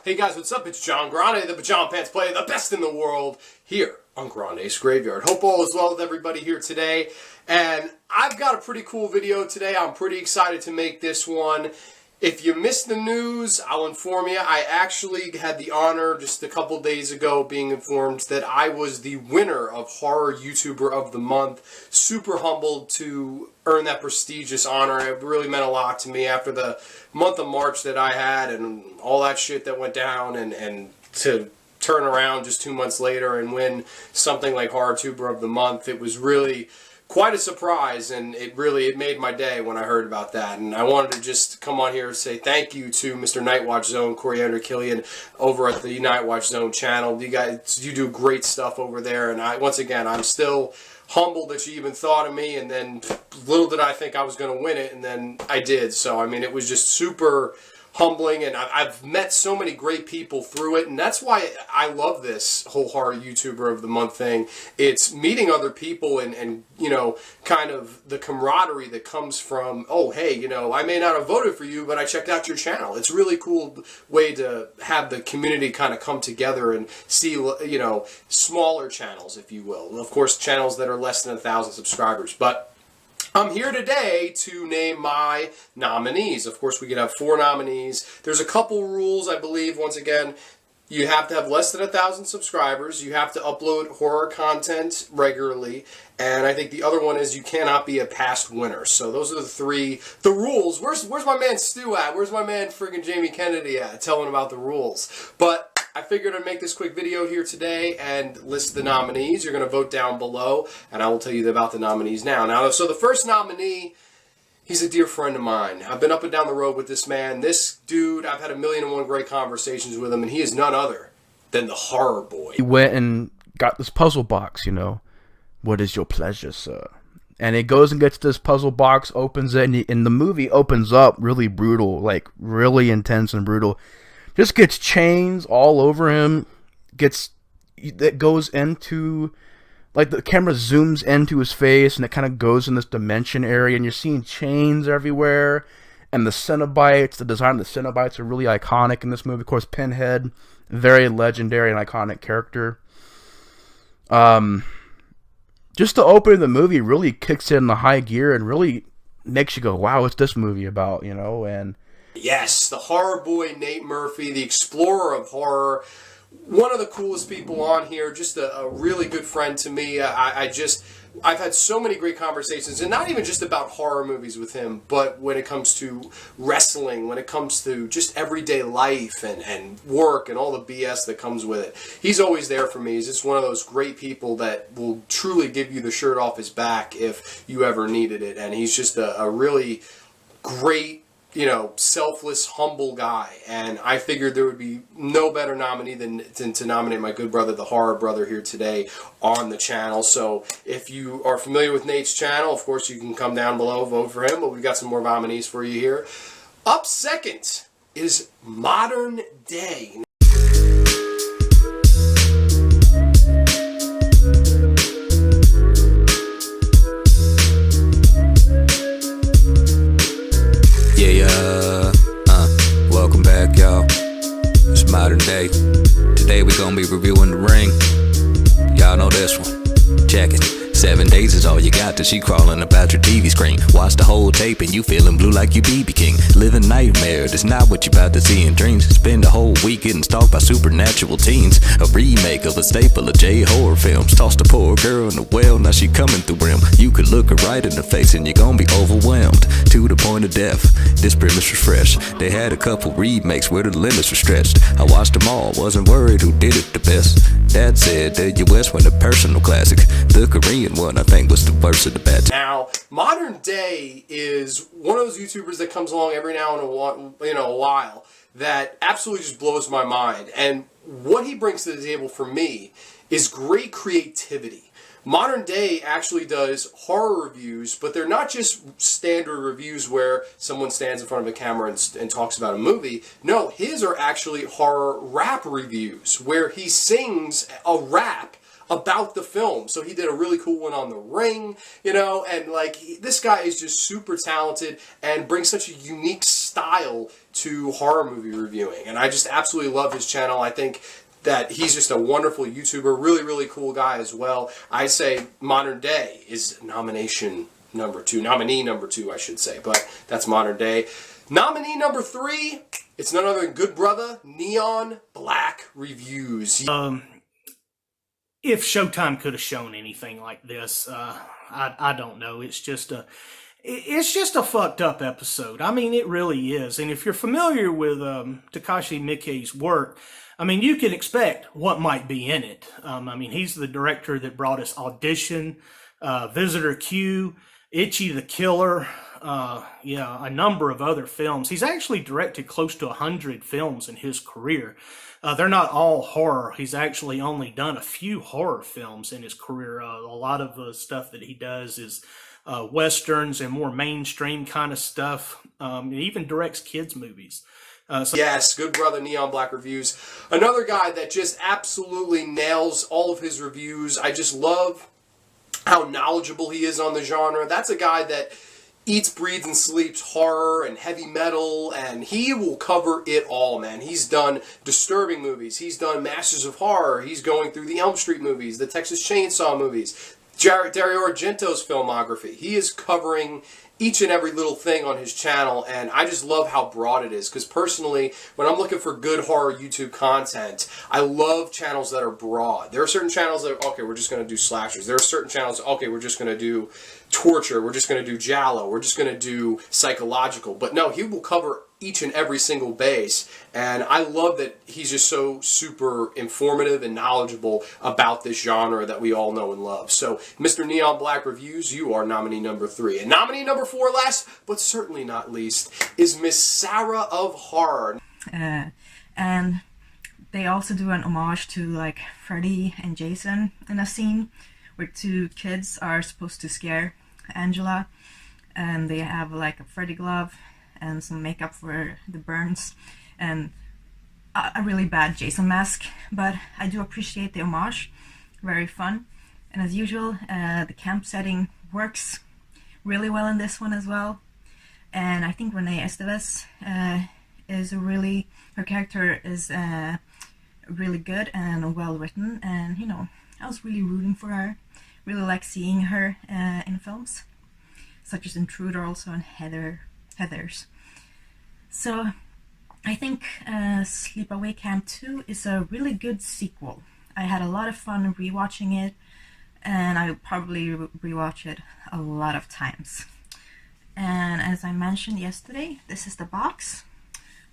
Hey guys, what's up? It's John Grande, the Pajama Pants Player, the best in the world, here on Grande's Graveyard. Hope all is well with everybody here today. And I've got a pretty cool video today. I'm pretty excited to make this one. If you missed the news, I'll inform you. I actually had the honor just a couple days ago being informed that I was the winner of Horror YouTuber of the Month. Super humbled to earn that prestigious honor. It really meant a lot to me after the month of March that I had and all that shit that went down, and to turn around just 2 months later and win something like Horrortuber of the Month. It was really quite a surprise, and it made my day when I heard about that. And I wanted to just come on here and say thank you to Mr. Nightwatch Zone, Coriander Killian, over at the Nightwatch Zone channel. You guys, you do great stuff over there, and once again, I'm still humbled that you even thought of me, and then little did I think I was going to win it, and then I did. So, I mean, it was just super humbling, and I've met so many great people through it, and that's why I love this whole Horror YouTuber of the Month thing. It's meeting other people and you know, kind of the camaraderie that comes from, oh, hey, you know, I may not have voted for you, but I checked out your channel. It's a really cool way to have the community kind of come together and see, you know, smaller channels, if you will. Of course, channels that are less than 1,000 subscribers, but I'm here today to name my nominees. Of course, we could have 4 nominees. There's a couple rules, I believe. Once again, you have to have less than 1,000 subscribers. You have to upload horror content regularly. And I think the other one is you cannot be a past winner. So those are the rules. Where's my man Stu at? Where's my man friggin' Jamie Kennedy at? Telling about the rules. But I figured I'd make this quick video here today and list the nominees. You're going to vote down below, and I will tell you about the nominees now. So the first nominee, he's a dear friend of mine. I've been up and down the road with this man. This dude, I've had 1,000,001 great conversations with him, and he is none other than TheHorrorBoy. He went and got this puzzle box, you know. What is your pleasure, sir? And it goes and gets this puzzle box, opens it, and the movie opens up really brutal, like really intense and brutal. Just gets chains all over him. That goes into, like, the camera zooms into his face, and it kind of goes in this dimension area, and you're seeing chains everywhere. And the Cenobites, the design of the Cenobites are really iconic in this movie. Of course, Pinhead, very legendary and iconic character. Just the opening of the movie really kicks in the high gear and really makes you go, wow, what's this movie about, you know? And yes, the TheHorrorBoy, Nate Murphy, the explorer of horror. One of the coolest people on here, just a really good friend to me. I've had so many great conversations, and not even just about horror movies with him, but when it comes to wrestling, when it comes to just everyday life and work and all the BS that comes with it. He's always there for me. He's just one of those great people that will truly give you the shirt off his back if you ever needed it, and he's just a really great, you know, selfless, humble guy, and I figured there would be no better nominee than to nominate my good brother, the Horror Brother, here today on the channel. So if you are familiar with Nate's channel, of course you can come down below, vote for him, but we've got some more nominees for you here. Up second is Modern Day. Welcome back, y'all. It's Modern Day. Today we're gonna be reviewing The Ring. Y'all know this one. Check it. 7 days is all you got till she crawling about your TV screen. Watch the whole tape and you feeling blue like you BB King. Living nightmare, that's not what you about to see in dreams. Spend a whole week getting stalked by supernatural teens. A remake of a staple of J-horror films. Tossed a poor girl in the well, now she coming through him. You could look her right in the face and you're gonna be overwhelmed to the point of death. This premise was fresh. They had a couple remakes where the limits were stretched. I watched them all, wasn't worried who did it the best. That said, the US went a personal classic. The Korean one, I think, was the worst of the bad. Now, Modern Day is one of those YouTubers that comes along every now and a while that absolutely just blows my mind. And what he brings to the table for me is great creativity. Modern Day actually does horror reviews, but they're not just standard reviews where someone stands in front of a camera and talks about a movie. No, his are actually horror rap reviews where he sings a rap about the film. So he did a really cool one on The Ring, you know, and like this guy is just super talented and brings such a unique style to horror movie reviewing. And I just absolutely love his channel. I think that he's just a wonderful YouTuber, really, really cool guy as well. I say Modern Day is nominee number 2, I should say, but that's Modern Day. Nominee number 3, it's none other than good brother Neon Black Reviews. If Showtime could have shown anything like this, I don't know. It's just a fucked up episode. I mean, it really is. And if you're familiar with Takashi Miike's work, I mean, you can expect what might be in it. I mean, he's the director that brought us Audition, Visitor Q, Itchy the Killer, a number of other films. He's actually directed close to 100 films in his career. They're not all horror. He's actually only done a few horror films in his career. A lot of the stuff that he does is westerns and more mainstream kind of stuff. He even directs kids' movies. Yes, good brother Neon Black Reviews. Another guy that just absolutely nails all of his reviews. I just love how knowledgeable he is on the genre. That's a guy that eats, breathes, and sleeps horror and heavy metal, and he will cover it all, man. He's done disturbing movies. He's done Masters of Horror. He's going through the Elm Street movies, the Texas Chainsaw movies, Dario Argento's filmography. He is covering each and every little thing on his channel, and I just love how broad it is, because personally, when I'm looking for good horror YouTube content, I love channels that are broad. There are certain channels that are, okay, we're just going to do slashers. There are certain channels, okay, we're just going to do torture, we're just going to do giallo, we're just going to do psychological. But no, he will cover each and every single base, and I love that he's just so super informative and knowledgeable about this genre that we all know and love. So, Mr. Neon Black Reviews, you are nominee number 3. And nominee number 4, last but certainly not least, is Miss Sarah of Horror. And they also do an homage to like Freddy and Jason in a scene where 2 kids are supposed to scare Angela, and they have like a Freddy glove and some makeup for the burns and a really bad Jason mask, but I do appreciate the homage. Very fun, and as usual, the camp setting works really well in this one as well. And I think Renee Estevez is her character is really good and well written, and you know, I was really rooting for her. Really like seeing her in films such as Intruder, also, and Heathers. So I think Sleepaway Camp 2 is a really good sequel. I had a lot of fun rewatching it, and I will probably rewatch it a lot of times. And as I mentioned yesterday, this is the box.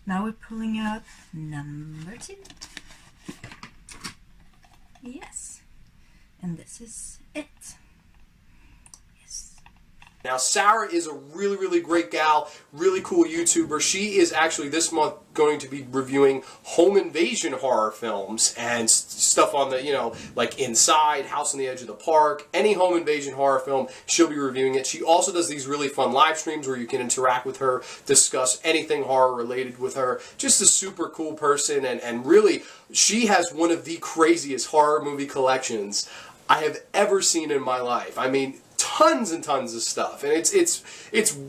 Now we're pulling out number 2. Yes. And this is it. Yes. Now, Sarah is a really, really great gal, really cool YouTuber. She is actually this month going to be reviewing home invasion horror films and stuff on the, you know, like Inside, House on the Edge of the Park, any home invasion horror film, she'll be reviewing it. She also does these really fun live streams where you can interact with her, discuss anything horror related with her. Just a super cool person, and really, she has one of the craziest horror movie collections I have ever seen in my life. I mean, tons and tons of stuff, and it's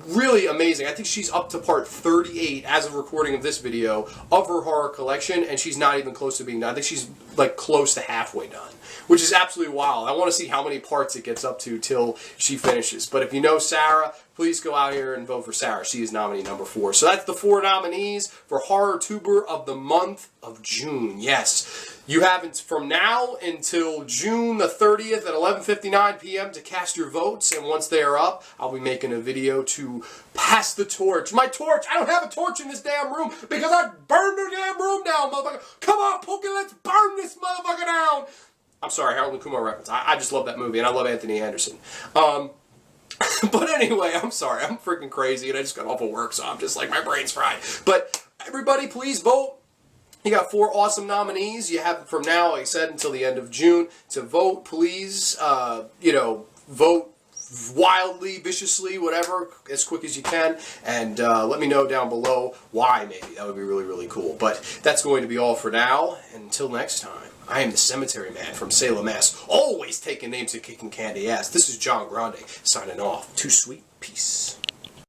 really amazing. I think she's up to part 38 as of recording of this video of her horror collection, and she's not even close to being done. I think she's like close to halfway done, which is absolutely wild. I want to see how many parts it gets up to till she finishes. But if you know Sarah, please go out here and vote for Sarah. She is nominee number 4. So that's the 4 nominees for Horrortuber of the month of June. Yes, you have from now until June the 30th at 11:59 p.m. to cast your votes. And once they are up, I'll be making a video to pass the torch. My torch! I don't have a torch in this damn room because I burned the damn room down, motherfucker. Come on, Pookie, let's burn this motherfucker down. I'm sorry, Harold and Kumar reference. I just love that movie, and I love Anthony Anderson. But anyway, I'm sorry. I'm freaking crazy, and I just got off of work, so I'm just like, my brain's fried. But everybody, please vote. You got 4 awesome nominees. You have from now, like I said, until the end of June to vote. Please, vote wildly, viciously, whatever, as quick as you can. And let me know down below why, maybe. That would be really, really cool. But that's going to be all for now. Until next time, I am the Cemetery Man from Salem, Mass. Always taking names and kicking candy ass. This is John Grande signing off. Too sweet. Peace.